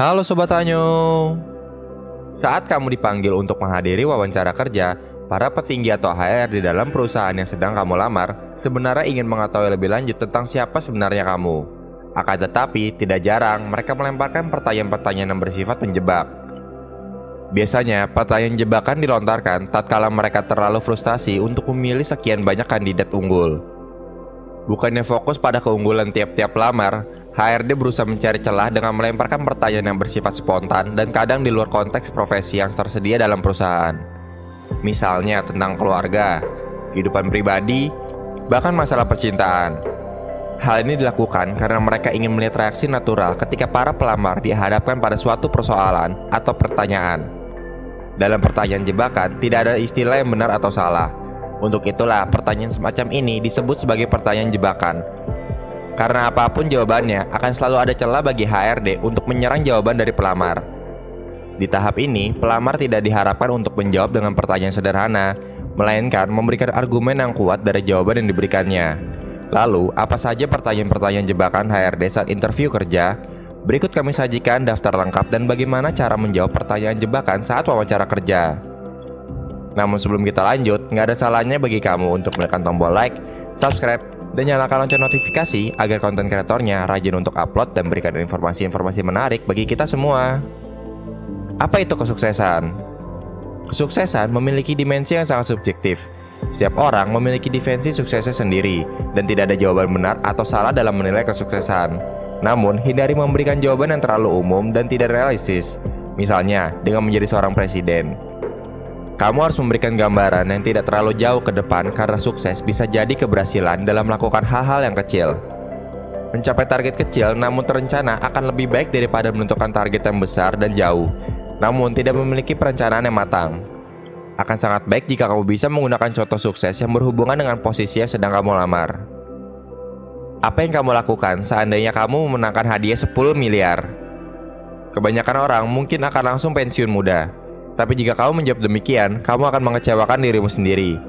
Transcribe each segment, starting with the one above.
Halo Sobat Tanyo. Saat kamu dipanggil untuk menghadiri wawancara kerja, para petinggi atau HR di dalam perusahaan yang sedang kamu lamar sebenarnya ingin mengetahui lebih lanjut tentang siapa sebenarnya kamu. Akan tetapi, tidak jarang mereka melemparkan pertanyaan-pertanyaan yang bersifat menjebak. Biasanya, pertanyaan jebakan dilontarkan tatkala mereka terlalu frustasi untuk memilih sekian banyak kandidat unggul. Bukannya fokus pada keunggulan tiap-tiap pelamar, HRD berusaha mencari celah dengan melemparkan pertanyaan yang bersifat spontan dan kadang di luar konteks profesi yang tersedia dalam perusahaan. Misalnya tentang keluarga, kehidupan pribadi, bahkan masalah percintaan. Hal ini dilakukan karena mereka ingin melihat reaksi natural ketika para pelamar dihadapkan pada suatu persoalan atau pertanyaan. Dalam pertanyaan jebakan, tidak ada istilah yang benar atau salah. Untuk itulah, pertanyaan semacam ini disebut sebagai pertanyaan jebakan. Karena apapun jawabannya, akan selalu ada celah bagi HRD untuk menyerang jawaban dari pelamar. Di tahap ini, pelamar tidak diharapkan untuk menjawab dengan pertanyaan sederhana, melainkan memberikan argumen yang kuat dari jawaban yang diberikannya. Lalu, apa saja pertanyaan-pertanyaan jebakan HRD saat interview kerja? Berikut kami sajikan daftar lengkap dan bagaimana cara menjawab pertanyaan jebakan saat wawancara kerja. Namun sebelum kita lanjut, nggak ada salahnya bagi kamu untuk menekan tombol like, subscribe, dan nyalakan lonceng notifikasi agar konten kreatornya rajin untuk upload dan berikan informasi-informasi menarik bagi kita semua. Apa itu kesuksesan? Kesuksesan memiliki dimensi yang sangat subjektif. Setiap orang memiliki definisi suksesnya sendiri, dan tidak ada jawaban benar atau salah dalam menilai kesuksesan. Namun, hindari memberikan jawaban yang terlalu umum dan tidak realistis. Misalnya, dengan menjadi seorang presiden. Kamu harus memberikan gambaran yang tidak terlalu jauh ke depan karena sukses bisa jadi keberhasilan dalam melakukan hal-hal yang kecil. Mencapai target kecil namun terencana akan lebih baik daripada menentukan target yang besar dan jauh, namun tidak memiliki perencanaan yang matang. Akan sangat baik jika kamu bisa menggunakan contoh sukses yang berhubungan dengan posisi yang sedang kamu lamar. Apa yang kamu lakukan seandainya kamu memenangkan hadiah 10 miliar? Kebanyakan orang mungkin akan langsung pensiun muda. Tapi jika kamu menjawab demikian, kamu akan mengecewakan dirimu sendiri.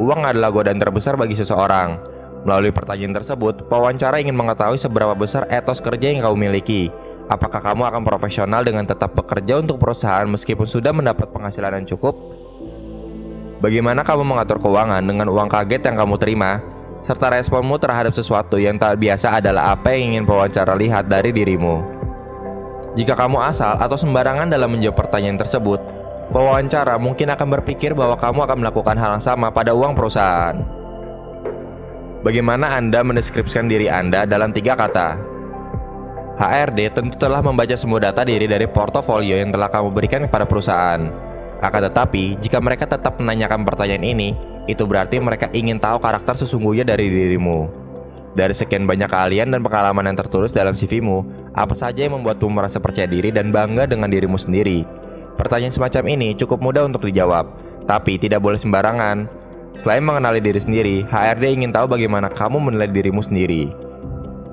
Uang adalah godaan terbesar bagi seseorang. Melalui pertanyaan tersebut, pewawancara ingin mengetahui seberapa besar etos kerja yang kamu miliki. Apakah kamu akan profesional dengan tetap bekerja untuk perusahaan meskipun sudah mendapat penghasilan yang cukup? Bagaimana kamu mengatur keuangan dengan uang kaget yang kamu terima? Serta responmu terhadap sesuatu yang tak biasa adalah apa yang ingin pewawancara lihat dari dirimu. Jika kamu asal atau sembarangan dalam menjawab pertanyaan tersebut, pewawancara mungkin akan berpikir bahwa kamu akan melakukan hal yang sama pada uang perusahaan. Bagaimana Anda mendeskripsikan diri Anda dalam 3 kata? HRD tentu telah membaca semua data diri dari portofolio yang telah kamu berikan kepada perusahaan. Akan tetapi, jika mereka tetap menanyakan pertanyaan ini, itu berarti mereka ingin tahu karakter sesungguhnya dari dirimu. Dari sekian banyak keahlian dan pengalaman yang tertulis dalam CV-mu, apa saja yang membuatmu merasa percaya diri dan bangga dengan dirimu sendiri? Pertanyaan semacam ini cukup mudah untuk dijawab, tapi tidak boleh sembarangan. Selain mengenali diri sendiri, HRD ingin tahu bagaimana kamu menilai dirimu sendiri.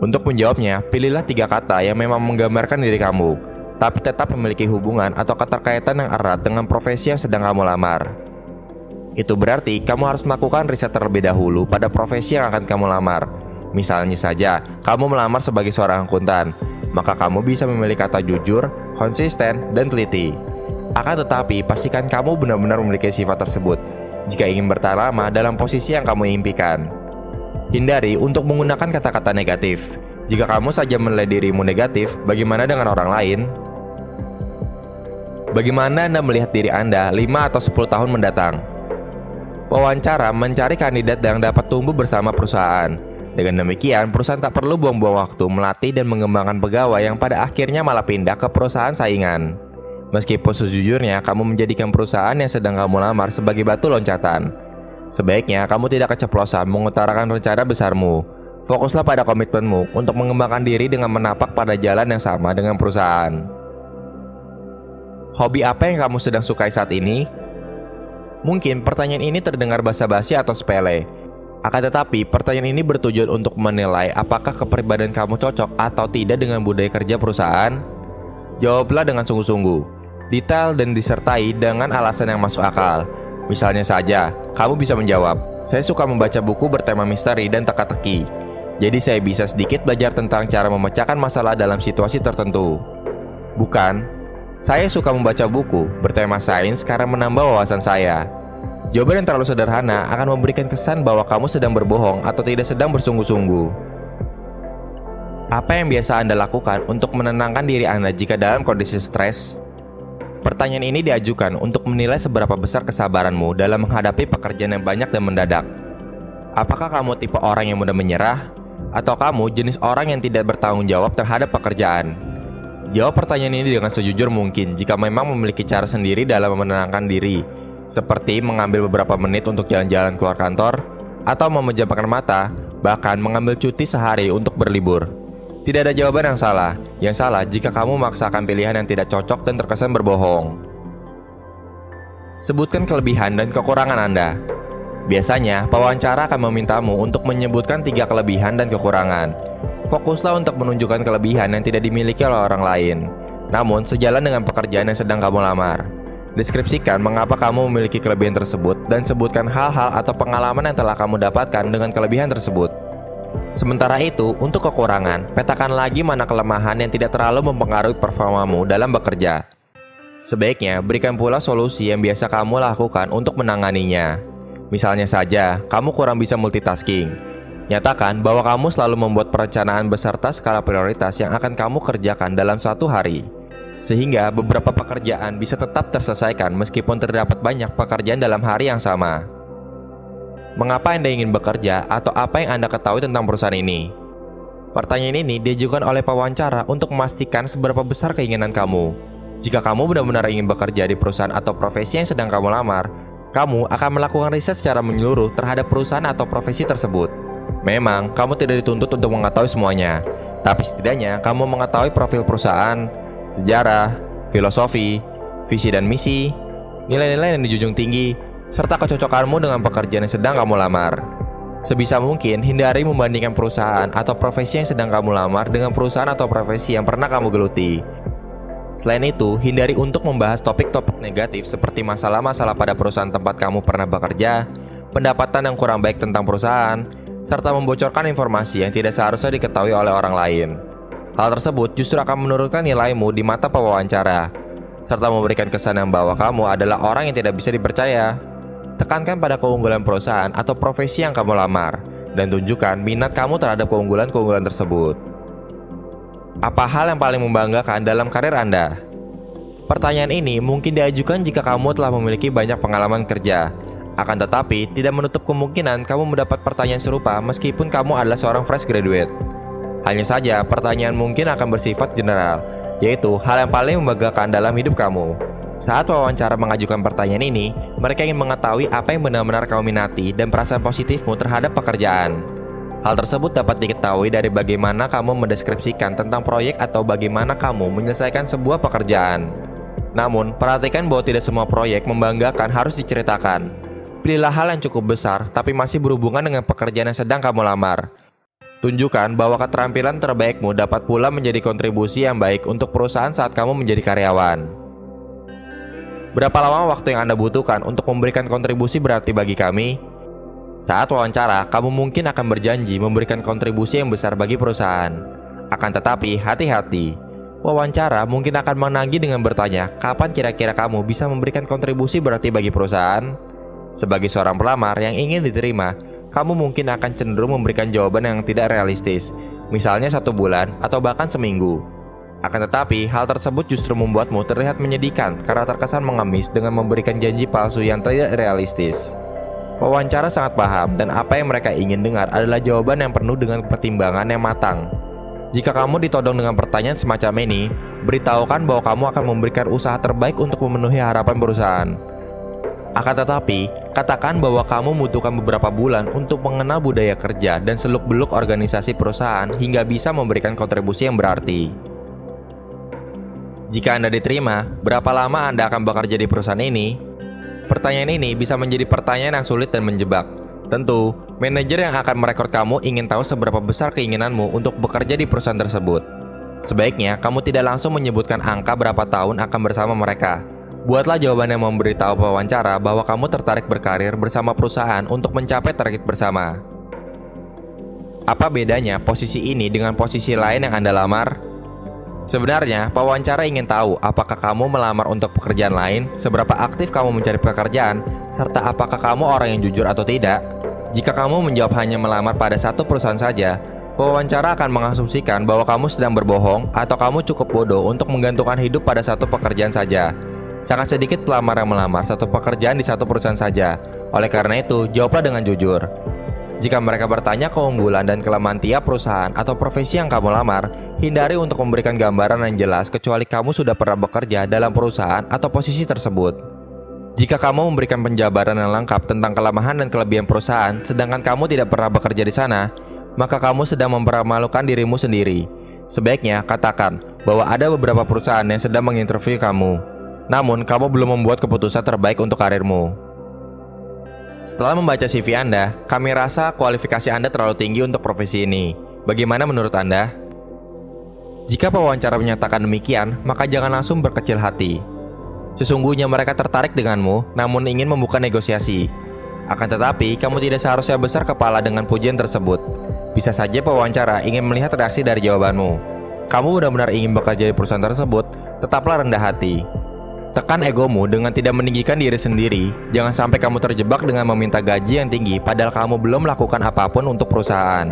Untuk menjawabnya, pilihlah 3 kata yang memang menggambarkan diri kamu, tapi tetap memiliki hubungan atau keterkaitan yang erat dengan profesi yang sedang kamu lamar. Itu berarti kamu harus melakukan riset terlebih dahulu pada profesi yang akan kamu lamar. Misalnya saja, kamu melamar sebagai seorang akuntan, maka kamu bisa memilih kata jujur, konsisten, dan teliti. Akan tetapi, pastikan kamu benar-benar memiliki sifat tersebut jika ingin bertahan lama dalam posisi yang kamu impikan. Hindari untuk menggunakan kata-kata negatif. Jika kamu saja menilai dirimu negatif, bagaimana dengan orang lain? Bagaimana Anda melihat diri Anda 5 atau 10 tahun mendatang? Wawancara mencari kandidat yang dapat tumbuh bersama perusahaan. Dengan demikian, perusahaan tak perlu buang-buang waktu melatih dan mengembangkan pegawai yang pada akhirnya malah pindah ke perusahaan saingan. Meskipun sejujurnya kamu menjadikan perusahaan yang sedang kamu lamar sebagai batu loncatan, sebaiknya kamu tidak keceplosan mengutarakan rencana besarmu. Fokuslah pada komitmenmu untuk mengembangkan diri dengan menapak pada jalan yang sama dengan perusahaan. Hobi apa yang kamu sedang sukai saat ini? Mungkin pertanyaan ini terdengar basa-basi atau sepele. Akan tetapi, pertanyaan ini bertujuan untuk menilai apakah kepribadian kamu cocok atau tidak dengan budaya kerja perusahaan. Jawablah dengan sungguh-sungguh, detail dan disertai dengan alasan yang masuk akal. Misalnya saja, kamu bisa menjawab, "Saya suka membaca buku bertema misteri dan teka-teki. Jadi saya bisa sedikit belajar tentang cara memecahkan masalah dalam situasi tertentu." Bukan, saya suka membaca buku bertema sains karena menambah wawasan saya. Jawaban yang terlalu sederhana akan memberikan kesan bahwa kamu sedang berbohong atau tidak sedang bersungguh-sungguh. Apa yang biasa Anda lakukan untuk menenangkan diri Anda jika dalam kondisi stres? Pertanyaan ini diajukan untuk menilai seberapa besar kesabaranmu dalam menghadapi pekerjaan yang banyak dan mendadak. Apakah kamu tipe orang yang mudah menyerah? Atau kamu jenis orang yang tidak bertanggung jawab terhadap pekerjaan? Jawab pertanyaan ini dengan sejujur mungkin jika memang memiliki cara sendiri dalam menenangkan diri, seperti mengambil beberapa menit untuk jalan-jalan keluar kantor, atau memejamkan mata, bahkan mengambil cuti sehari untuk berlibur. Tidak ada jawaban yang salah. Yang salah jika kamu memaksakan pilihan yang tidak cocok dan terkesan berbohong. Sebutkan kelebihan dan kekurangan Anda. Biasanya, pewawancara akan memintamu untuk menyebutkan 3 kelebihan dan kekurangan. Fokuslah untuk menunjukkan kelebihan yang tidak dimiliki oleh orang lain, namun sejalan dengan pekerjaan yang sedang kamu lamar. Deskripsikan mengapa kamu memiliki kelebihan tersebut dan sebutkan hal-hal atau pengalaman yang telah kamu dapatkan dengan kelebihan tersebut. Sementara itu, untuk kekurangan, petakan lagi mana kelemahan yang tidak terlalu mempengaruhi performamu dalam bekerja. Sebaiknya, berikan pula solusi yang biasa kamu lakukan untuk menanganinya. Misalnya saja, kamu kurang bisa multitasking. Nyatakan bahwa kamu selalu membuat perencanaan beserta skala prioritas yang akan kamu kerjakan dalam satu hari. Sehingga beberapa pekerjaan bisa tetap terselesaikan meskipun terdapat banyak pekerjaan dalam hari yang sama. Mengapa Anda ingin bekerja atau apa yang Anda ketahui tentang perusahaan ini? Pertanyaan ini diajukan oleh pewawancara untuk memastikan seberapa besar keinginan kamu. Jika kamu benar-benar ingin bekerja di perusahaan atau profesi yang sedang kamu lamar, kamu akan melakukan riset secara menyeluruh terhadap perusahaan atau profesi tersebut. Memang, kamu tidak dituntut untuk mengetahui semuanya, tapi setidaknya kamu mengetahui profil perusahaan, sejarah, filosofi, visi dan misi, nilai-nilai yang dijunjung tinggi, serta kecocokanmu dengan pekerjaan yang sedang kamu lamar. Sebisa mungkin, hindari membandingkan perusahaan atau profesi yang sedang kamu lamar dengan perusahaan atau profesi yang pernah kamu geluti. Selain itu, hindari untuk membahas topik-topik negatif seperti masalah-masalah pada perusahaan tempat kamu pernah bekerja, pendapatan yang kurang baik tentang perusahaan, serta membocorkan informasi yang tidak seharusnya diketahui oleh orang lain. Hal tersebut justru akan menurunkan nilaimu di mata pewawancara, serta memberikan kesan yang bahwa kamu adalah orang yang tidak bisa dipercaya. Tekankan pada keunggulan perusahaan atau profesi yang kamu lamar, dan tunjukkan minat kamu terhadap keunggulan-keunggulan tersebut. Apa hal yang paling membanggakan dalam karir Anda? Pertanyaan ini mungkin diajukan jika kamu telah memiliki banyak pengalaman kerja. Akan tetapi, tidak menutup kemungkinan kamu mendapat pertanyaan serupa meskipun kamu adalah seorang fresh graduate. Hanya saja, pertanyaan mungkin akan bersifat general, yaitu hal yang paling membanggakan dalam hidup kamu. Saat wawancara mengajukan pertanyaan ini, mereka ingin mengetahui apa yang benar-benar kamu minati dan perasaan positifmu terhadap pekerjaan. Hal tersebut dapat diketahui dari bagaimana kamu mendeskripsikan tentang proyek atau bagaimana kamu menyelesaikan sebuah pekerjaan. Namun, perhatikan bahwa tidak semua proyek membanggakan harus diceritakan. Pilihlah hal yang cukup besar tapi masih berhubungan dengan pekerjaan yang sedang kamu lamar. Tunjukkan bahwa keterampilan terbaikmu dapat pula menjadi kontribusi yang baik untuk perusahaan saat kamu menjadi karyawan. Berapa lama waktu yang Anda butuhkan untuk memberikan kontribusi berarti bagi kami? Saat wawancara, kamu mungkin akan berjanji memberikan kontribusi yang besar bagi perusahaan. Akan tetapi, hati-hati. Wawancara mungkin akan menagih dengan bertanya, kapan kira-kira kamu bisa memberikan kontribusi berarti bagi perusahaan? Sebagai seorang pelamar yang ingin diterima, kamu mungkin akan cenderung memberikan jawaban yang tidak realistis, misalnya 1 bulan atau bahkan seminggu. Akan tetapi, hal tersebut justru membuatmu terlihat menyedihkan karena terkesan mengemis dengan memberikan janji palsu yang tidak realistis. Wawancara sangat paham dan apa yang mereka ingin dengar adalah jawaban yang penuh dengan pertimbangan yang matang. Jika kamu ditodong dengan pertanyaan semacam ini, beritahukan bahwa kamu akan memberikan usaha terbaik untuk memenuhi harapan perusahaan. Akan tetapi, katakan bahwa kamu membutuhkan beberapa bulan untuk mengenal budaya kerja dan seluk-beluk organisasi perusahaan hingga bisa memberikan kontribusi yang berarti. Jika Anda diterima, berapa lama Anda akan bekerja di perusahaan ini? Pertanyaan ini bisa menjadi pertanyaan yang sulit dan menjebak. Tentu, manajer yang akan merekrut kamu ingin tahu seberapa besar keinginanmu untuk bekerja di perusahaan tersebut. Sebaiknya, kamu tidak langsung menyebutkan angka berapa tahun akan bersama mereka. Buatlah jawaban yang memberitahu pewawancara bahwa kamu tertarik berkarir bersama perusahaan untuk mencapai target bersama. Apa bedanya posisi ini dengan posisi lain yang Anda lamar? Sebenarnya, pewawancara ingin tahu apakah kamu melamar untuk pekerjaan lain, seberapa aktif kamu mencari pekerjaan, serta apakah kamu orang yang jujur atau tidak. Jika kamu menjawab hanya melamar pada satu perusahaan saja, pewawancara akan mengasumsikan bahwa kamu sedang berbohong atau kamu cukup bodoh untuk menggantungkan hidup pada satu pekerjaan saja. Sangat sedikit pelamar yang melamar satu pekerjaan di satu perusahaan saja. Oleh karena itu, jawablah dengan jujur. Jika mereka bertanya keunggulan dan kelemahan tiap perusahaan atau profesi yang kamu lamar, hindari untuk memberikan gambaran yang jelas kecuali kamu sudah pernah bekerja dalam perusahaan atau posisi tersebut. Jika kamu memberikan penjabaran yang lengkap tentang kelemahan dan kelebihan perusahaan, sedangkan kamu tidak pernah bekerja di sana, maka kamu sedang mempermalukan dirimu sendiri. Sebaiknya katakan bahwa ada beberapa perusahaan yang sedang menginterview kamu, namun kamu belum membuat keputusan terbaik untuk karirmu. Setelah membaca CV Anda, kami rasa kualifikasi Anda terlalu tinggi untuk profesi ini. Bagaimana menurut Anda? Jika pewawancara menyatakan demikian, maka jangan langsung berkecil hati. Sesungguhnya mereka tertarik denganmu, namun ingin membuka negosiasi. Akan tetapi, kamu tidak seharusnya besar kepala dengan pujian tersebut. Bisa saja pewawancara ingin melihat reaksi dari jawabanmu. Kamu benar-benar ingin bekerja di perusahaan tersebut, tetaplah rendah hati. Tekan egomu dengan tidak meninggikan diri sendiri. Jangan sampai kamu terjebak dengan meminta gaji yang tinggi padahal kamu belum melakukan apapun untuk perusahaan.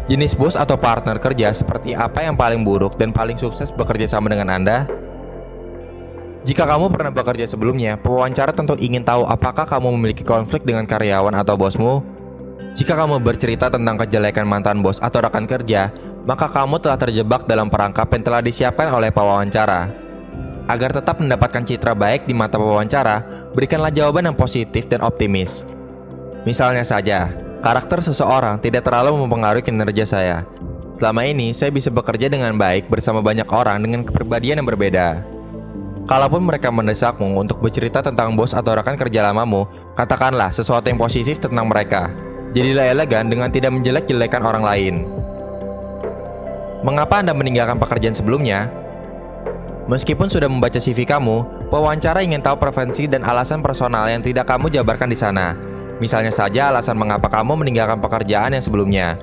Jenis bos atau partner kerja seperti apa yang paling buruk dan paling sukses bekerja sama dengan Anda? Jika kamu pernah bekerja sebelumnya, pewawancara tentu ingin tahu apakah kamu memiliki konflik dengan karyawan atau bosmu. Jika kamu bercerita tentang kejelekan mantan bos atau rekan kerja, maka kamu telah terjebak dalam perangkap yang telah disiapkan oleh pewawancara. Agar tetap mendapatkan citra baik di mata pewawancara, berikanlah jawaban yang positif dan optimis. Misalnya saja, karakter seseorang tidak terlalu mempengaruhi kinerja saya. Selama ini, saya bisa bekerja dengan baik bersama banyak orang dengan kepribadian yang berbeda. Kalaupun mereka mendesakmu untuk bercerita tentang bos atau rekan kerja lamamu, katakanlah sesuatu yang positif tentang mereka. Jadilah elegan dengan tidak menjelek-jelekan orang lain. Mengapa Anda meninggalkan pekerjaan sebelumnya? Meskipun sudah membaca CV kamu, pewawancara ingin tahu preferensi dan alasan personal yang tidak kamu jabarkan di sana. Misalnya saja alasan mengapa kamu meninggalkan pekerjaan yang sebelumnya.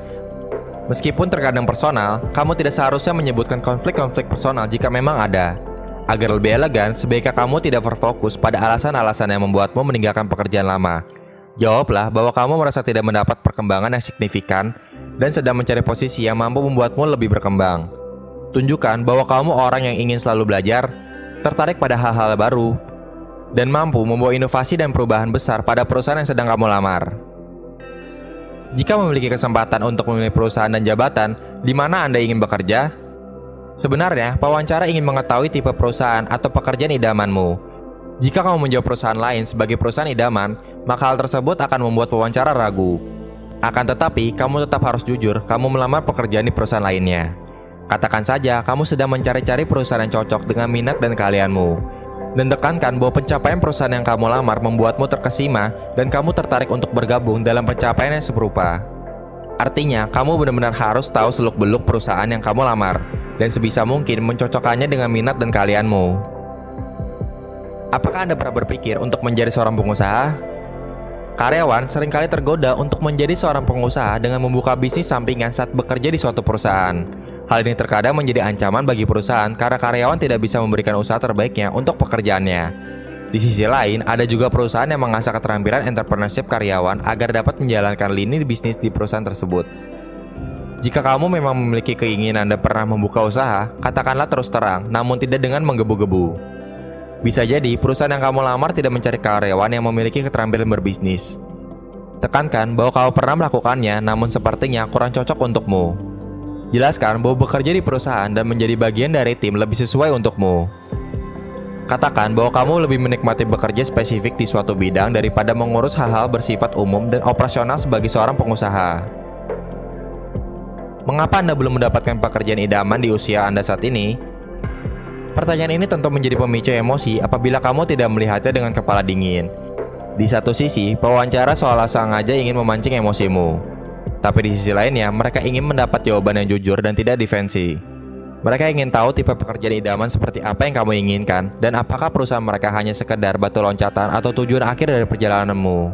Meskipun terkadang personal, kamu tidak seharusnya menyebutkan konflik-konflik personal jika memang ada. Agar lebih elegan, sebaiknya kamu tidak berfokus pada alasan-alasan yang membuatmu meninggalkan pekerjaan lama. Jawablah bahwa kamu merasa tidak mendapat perkembangan yang signifikan dan sedang mencari posisi yang mampu membuatmu lebih berkembang. Tunjukkan bahwa kamu orang yang ingin selalu belajar, tertarik pada hal-hal baru, dan mampu membawa inovasi dan perubahan besar pada perusahaan yang sedang kamu lamar. Jika memiliki kesempatan untuk memilih perusahaan dan jabatan di mana Anda ingin bekerja, sebenarnya pewawancara ingin mengetahui tipe perusahaan atau pekerjaan idamanmu. Jika kamu menjawab perusahaan lain sebagai perusahaan idaman, maka hal tersebut akan membuat pewawancara ragu. Akan tetapi, kamu tetap harus jujur kamu melamar pekerjaan di perusahaan lainnya. Katakan saja kamu sedang mencari-cari perusahaan yang cocok dengan minat dan keahlianmu. Dan tekankan bahwa pencapaian perusahaan yang kamu lamar membuatmu terkesima dan kamu tertarik untuk bergabung dalam pencapaian yang serupa. Artinya, kamu benar-benar harus tahu seluk-beluk perusahaan yang kamu lamar dan sebisa mungkin mencocokkannya dengan minat dan keahlianmu. Apakah Anda pernah berpikir untuk menjadi seorang pengusaha? Karyawan seringkali tergoda untuk menjadi seorang pengusaha dengan membuka bisnis sampingan saat bekerja di suatu perusahaan. Hal ini terkadang menjadi ancaman bagi perusahaan karena karyawan tidak bisa memberikan usaha terbaiknya untuk pekerjaannya. Di sisi lain, ada juga perusahaan yang mengasah keterampilan entrepreneurship karyawan agar dapat menjalankan lini bisnis di perusahaan tersebut. Jika kamu memang memiliki keinginan dan pernah membuka usaha, katakanlah terus terang, namun tidak dengan menggebu-gebu. Bisa jadi perusahaan yang kamu lamar tidak mencari karyawan yang memiliki keterampilan berbisnis. Tekankan bahwa kamu pernah melakukannya, namun sepertinya kurang cocok untukmu. Jelaskan bahwa bekerja di perusahaan dan menjadi bagian dari tim lebih sesuai untukmu. Katakan bahwa kamu lebih menikmati bekerja spesifik di suatu bidang daripada mengurus hal-hal bersifat umum dan operasional sebagai seorang pengusaha. Mengapa Anda belum mendapatkan pekerjaan idaman di usia Anda saat ini? Pertanyaan ini tentu menjadi pemicu emosi apabila kamu tidak melihatnya dengan kepala dingin. Di satu sisi, pewawancara seolah sengaja ingin memancing emosimu. Tapi di sisi lainnya, mereka ingin mendapat jawaban yang jujur dan tidak defensi. Mereka ingin tahu tipe pekerjaan idaman seperti apa yang kamu inginkan, dan apakah perusahaan mereka hanya sekedar batu loncatan atau tujuan akhir dari perjalananmu.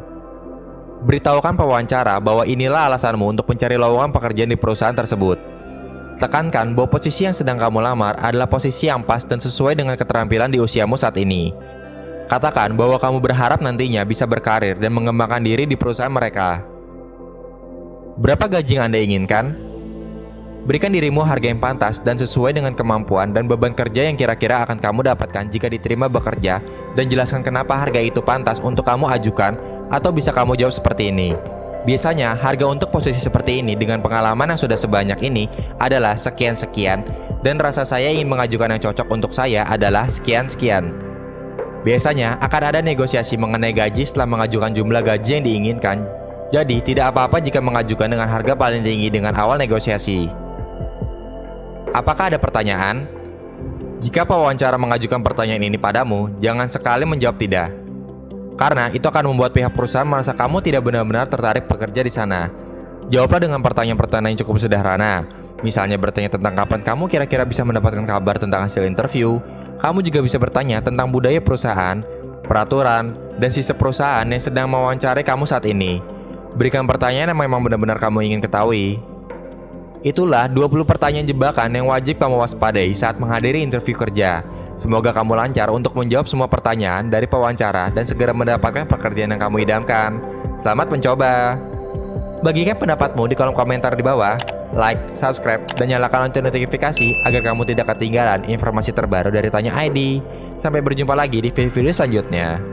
Beritahukan pewawancara bahwa inilah alasanmu untuk mencari lowongan pekerjaan di perusahaan tersebut. Tekankan bahwa posisi yang sedang kamu lamar adalah posisi yang pas dan sesuai dengan keterampilan di usiamu saat ini. Katakan bahwa kamu berharap nantinya bisa berkarir dan mengembangkan diri di perusahaan mereka. Berapa gaji yang Anda inginkan? Berikan dirimu harga yang pantas dan sesuai dengan kemampuan dan beban kerja yang kira-kira akan kamu dapatkan jika diterima bekerja, dan jelaskan kenapa harga itu pantas untuk kamu ajukan, atau bisa kamu jawab seperti ini. Biasanya, harga untuk posisi seperti ini dengan pengalaman yang sudah sebanyak ini adalah sekian-sekian, dan rasa saya ingin mengajukan yang cocok untuk saya adalah sekian-sekian. Biasanya, akan ada negosiasi mengenai gaji setelah mengajukan jumlah gaji yang diinginkan. Jadi, tidak apa-apa jika mengajukan dengan harga paling tinggi dengan awal negosiasi. Apakah ada pertanyaan? Jika pewawancara mengajukan pertanyaan ini padamu, jangan sekali menjawab tidak. Karena itu akan membuat pihak perusahaan merasa kamu tidak benar-benar tertarik bekerja di sana. Jawablah dengan pertanyaan-pertanyaan yang cukup sederhana. Misalnya bertanya tentang kapan kamu kira-kira bisa mendapatkan kabar tentang hasil interview. Kamu juga bisa bertanya tentang budaya perusahaan, peraturan, dan sistem perusahaan yang sedang mewawancarai kamu saat ini. Berikan pertanyaan yang memang benar-benar kamu ingin ketahui. Itulah 20 pertanyaan jebakan yang wajib kamu waspadai saat menghadiri interview kerja. Semoga kamu lancar untuk menjawab semua pertanyaan dari pewawancara dan segera mendapatkan pekerjaan yang kamu idamkan. Selamat mencoba! Bagikan pendapatmu di kolom komentar di bawah, like, subscribe, dan nyalakan lonceng notifikasi agar kamu tidak ketinggalan informasi terbaru dari Tanya ID. Sampai berjumpa lagi di video selanjutnya.